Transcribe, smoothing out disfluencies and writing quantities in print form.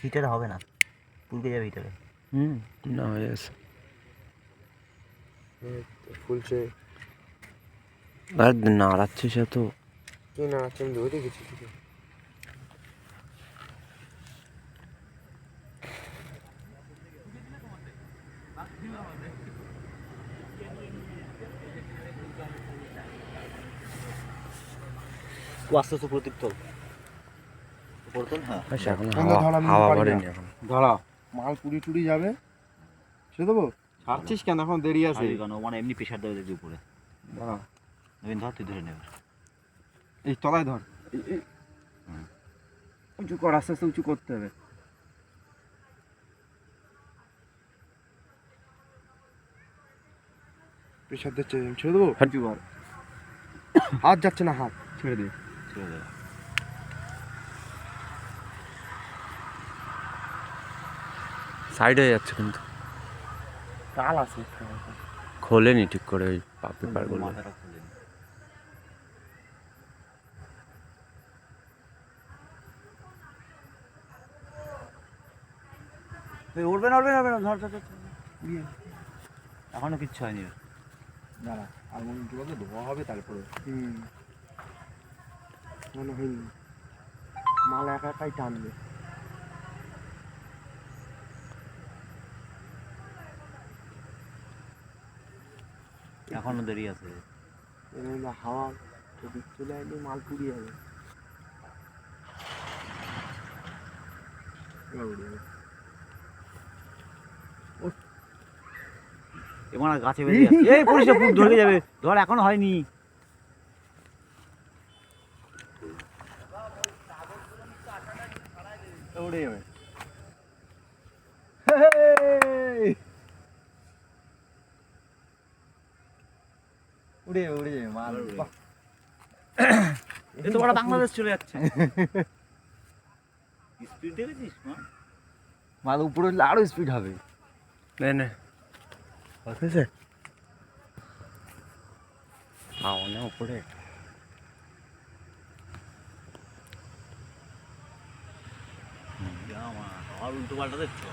হিটারে হবে না, তুলতে যাবে হিটারে। না হয়ে গেছে ফুলছে। আর নাড়াচ্ছিস এত কি নাড়াচ্ছে? আমি ধরে গেছি কিছু। ও আস্তে আস্তে প্রতীক তোল, উপর তোল। হ্যাঁ এখন আমরা ধর আমি হাওয়া পারি না। ভরেনি এখন। ধরা মাল পুরি টুরি যাবে, সে দেবো। ছাড়ছিস কেন? এখন দেরি আছে। কেন মানে এমনি প্রেশার দেবে দেখবি উপরে। দাঁড়া, নবীন ধর, তুই ধরে নেবে। এই তলায় ধর। উঁচু কর, আস্তে আস্তে উঁচু করতে হবে। প্রেশার দিচ্ছে, ছেড়ে দেবো। হাট। উঁচু কর। হাত যাচ্ছে না, হাত ছেড়ে দে। ছেড়ে দেবে। সাইড হয়ে যাচ্ছে কিন্তু কাল আছে। খোলেনি ঠিক করে ওই পেপারগুলো। মাথাটা খুলে নি। উঠবে না, উঠবে না, উঠবে না, ধর ধর ধর, ধর। এখনো কিচ্ছু হয়নি। দাঁড়া, আর মনে উঁচু করলে ধোয়া হবে তারপরে। মনে হয়নি মাল একা একাই টানবে। এখনো দেরি আছে। হাওয়া দিক চলে আসলে মাল পুড়িয়ে যাবে। এবার গাছে বেরিয়ে যাচ্ছে। এই পড়িস না, পুরো ধরে যাবে। ধর, এখনো হয়নি। উড়ে যাবে। উড়ে যাবে মাল। এই তো বড় বাংলাদেশ চলে যাচ্ছে। স্পিড দেখেছিস মাল উপরে উঠলে আরো স্পিড হবে। নে হয়েছে হাওয়া না উপরে। আমার উল্টো পাল্টা দেখছো।